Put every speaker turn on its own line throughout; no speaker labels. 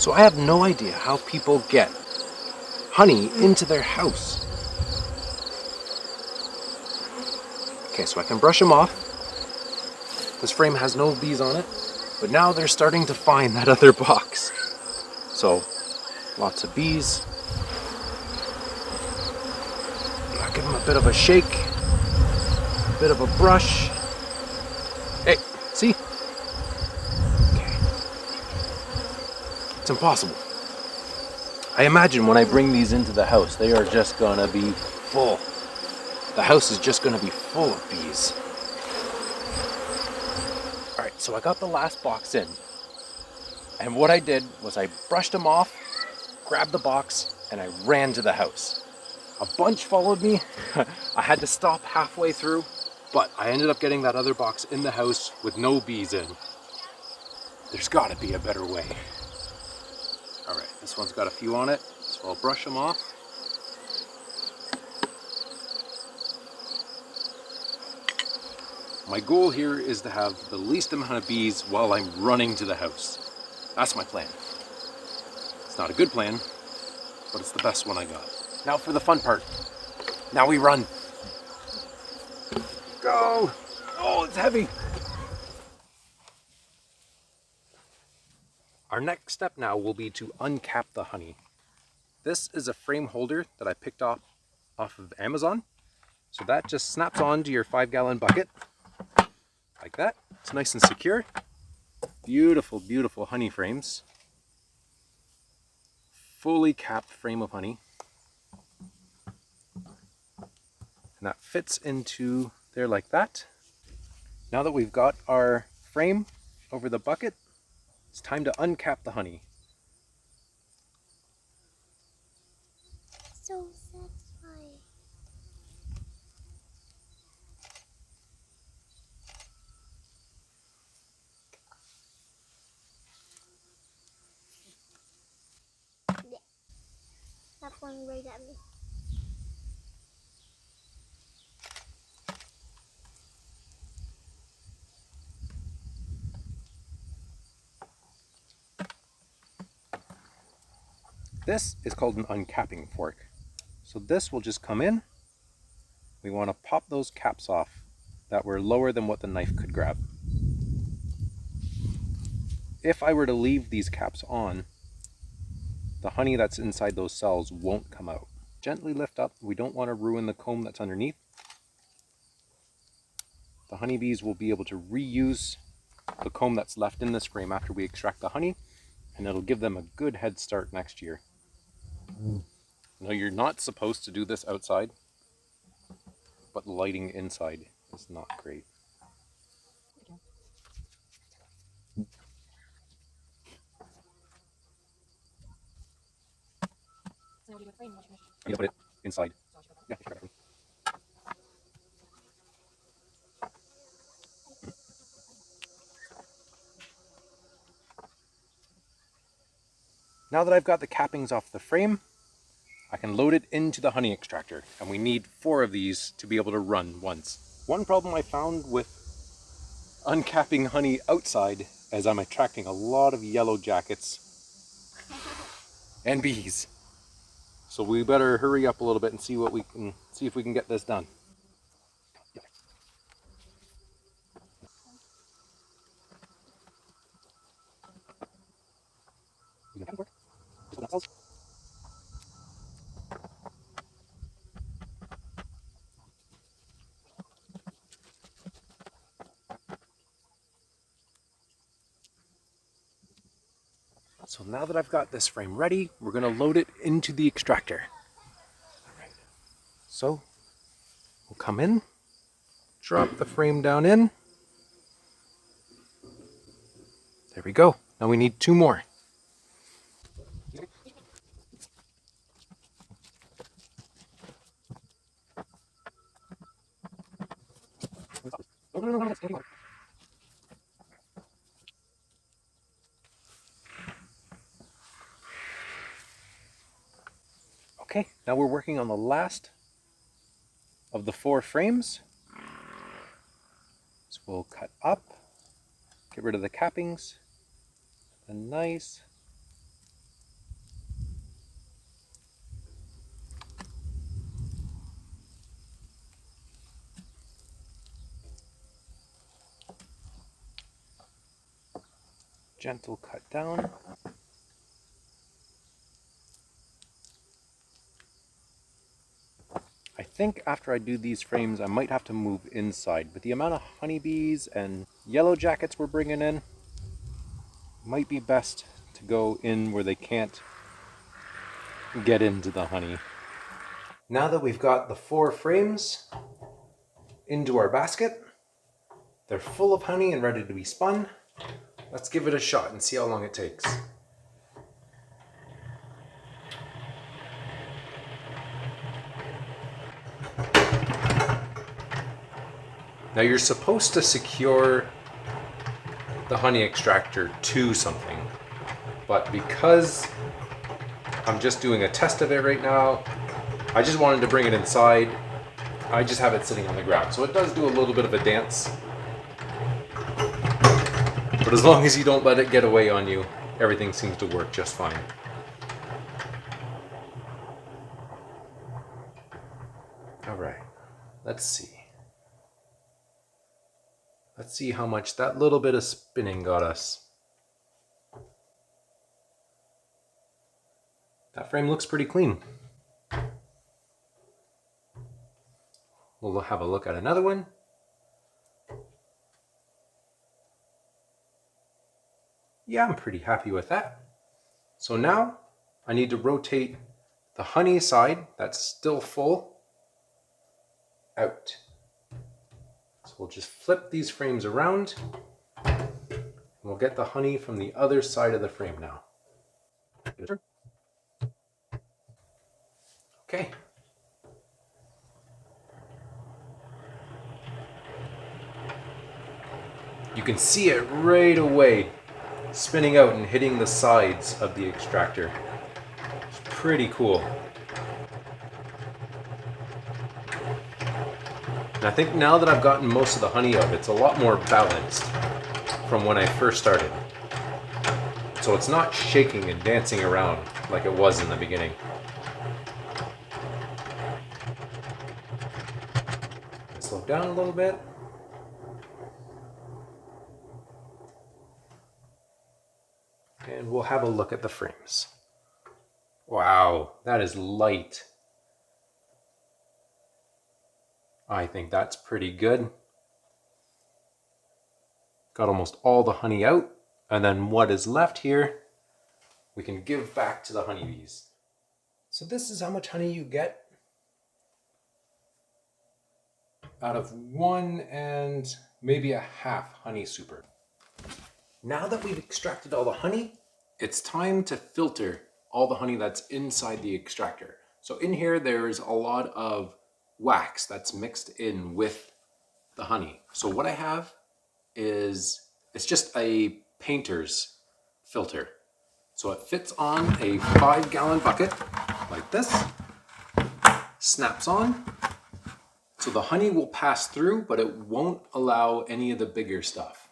So I have no idea how people get honey into their house. Okay, so I can brush them off. This frame has no bees on it, but now they're starting to find that other box. So, lots of bees. I'll give them a bit of a shake, a bit of a brush. Hey, see? Okay. It's impossible. I imagine when I bring these into the house, they are just gonna be full. The house is just gonna be full of bees. All right, so I got the last box in. And what I did was I brushed them off, grabbed the box, and I ran to the house. A bunch followed me. I had to stop halfway through, but I ended up getting that other box in the house with no bees in. There's gotta be a better way. All right, this one's got a few on it, so I'll brush them off. My goal here is to have the least amount of bees while I'm running to the house. That's my plan. It's not a good plan, but it's the best one I got. Now for the fun part. Now we run. Go! Oh, it's heavy! Our next step now will be to uncap the honey. This is a frame holder that I picked off of Amazon. So that just snaps on to your 5-gallon bucket. Like that. It's nice and secure. Beautiful, beautiful honey frames. Fully capped frame of honey. And that fits into there like that. Now that we've got our frame over the bucket, it's time to uncap the honey.
So satisfying. Yeah. That one right at me.
This is called an uncapping fork. So this will just come in. We want to pop those caps off that were lower than what the knife could grab. If I were to leave these caps on, the honey that's inside those cells won't come out. Gently lift up. We don't want to ruin the comb that's underneath. The honeybees will be able to reuse the comb that's left in this frame after we extract the honey, and it'll give them a good head start next year. Now, you're not supposed to do this outside, but lighting inside is not great. You need to put it inside. Yeah, now that I've got the cappings off the frame, I can load it into the honey extractor, and we need 4 of these to be able to run once. One problem I found with uncapping honey outside is I'm attracting a lot of yellow jackets and bees. So we better hurry up a little bit and see if we can get this done. So now that I've got this frame ready, we're going to load it into the extractor. All right. So we'll come in, drop the frame down in. There we go. Now we need 2 more. Okay, now we're working on the last of the 4 frames. So we'll cut up, get rid of the cappings, a nice gentle cut down. I think after I do these frames, I might have to move inside. With the amount of honeybees and yellow jackets we're bringing in, it might be best to go in where they can't get into the honey. Now that we've got the 4 frames into our basket, they're full of honey and ready to be spun. Let's give it a shot and see how long it takes. Now you're supposed to secure the honey extractor to something, but because I'm just doing a test of it right now, I just wanted to bring it inside. I just have it sitting on the ground, so it does do a little bit of a dance. But as long as you don't let it get away on you, everything seems to work just fine. All right, let's see. Let's see how much that little bit of spinning got us. That frame looks pretty clean. We'll have a look at another one. Yeah, I'm pretty happy with that. So now I need to rotate the honey side that's still full out. So we'll just flip these frames around and we'll get the honey from the other side of the frame now. Okay. You can see it right away spinning out and hitting the sides of the extractor. It's pretty cool. And I think now that I've gotten most of the honey out, it's a lot more balanced from when I first started. So it's not shaking and dancing around like it was in the beginning. Slow down a little bit. And we'll have a look at the frames. Wow, that is light. I think that's pretty good. Got almost all the honey out, and then what is left here, we can give back to the honeybees. So this is how much honey you get out of 1 and maybe a half honey super. Now that we've extracted all the honey, it's time to filter all the honey that's inside the extractor. So in here, there's a lot of wax that's mixed in with the honey. So what I have is, it's just a painter's filter. So it fits on a 5-gallon bucket like this, snaps on. So the honey will pass through, but it won't allow any of the bigger stuff,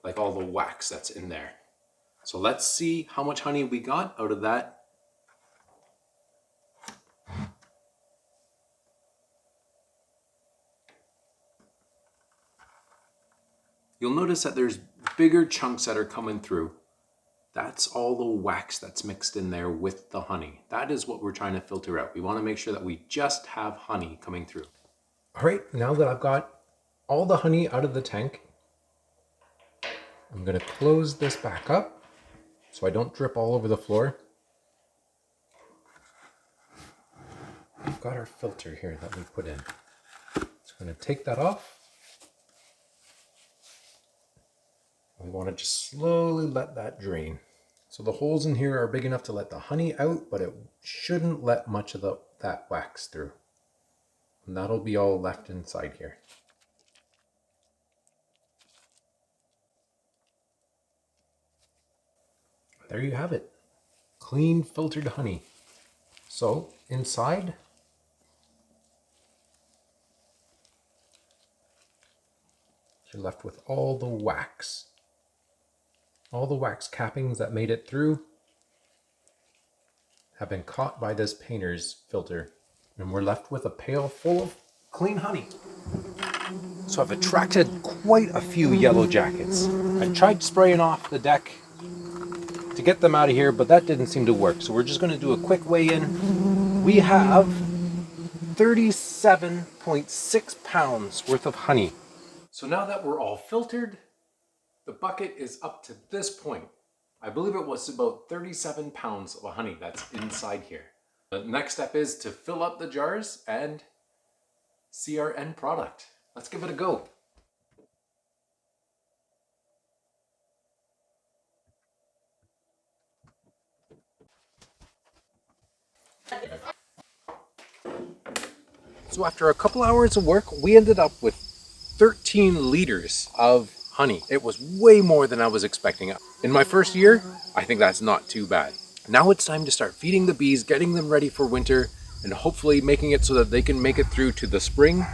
like all the wax that's in there. So let's see how much honey we got out of that. You'll notice that there's bigger chunks that are coming through. That's all the wax that's mixed in there with the honey. That is what we're trying to filter out. We want to make sure that we just have honey coming through. All right, now that I've got all the honey out of the tank, I'm going to close this back up so I don't drip all over the floor. We've got our filter here that we put in. Just going to take that off. We want to just slowly let that drain. So the holes in here are big enough to let the honey out, but it shouldn't let much of that wax through. And that'll be all left inside here. There you have it. Clean filtered honey. So inside, you're left with all the wax. All the wax cappings that made it through have been caught by this painter's filter. And we're left with a pail full of clean honey. So I've attracted quite a few yellow jackets. I tried spraying off the deck to get them out of here, but that didn't seem to work. So we're just going to do a quick weigh-in. We have 37.6 pounds worth of honey. So now that we're all filtered, the bucket is up to this point. I believe it was about 37 pounds of honey that's inside here. The next step is to fill up the jars and see our end product. Let's give it a go. So after a couple hours of work, we ended up with 13 liters of honey. It was way more than I was expecting. In my first year, I think that's not too bad. Now it's time to start feeding the bees, getting them ready for winter, and hopefully making it so that they can make it through to the spring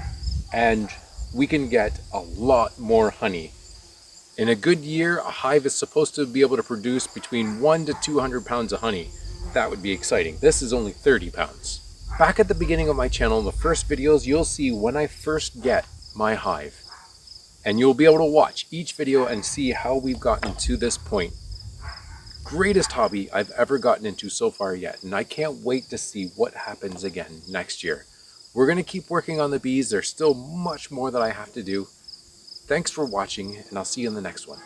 and we can get a lot more honey. In a good year, a hive is supposed to be able to produce between 1 to 200 pounds of honey. That would be exciting. This is only 30 pounds. Back at the beginning of my channel, in the first videos, you'll see when I first get my hive. And you'll be able to watch each video and see how we've gotten to this point. Greatest hobby I've ever gotten into so far yet, and I can't wait to see what happens again next year. We're going to keep working on the bees. There's still much more that I have to do. Thanks for watching, and I'll see you in the next one.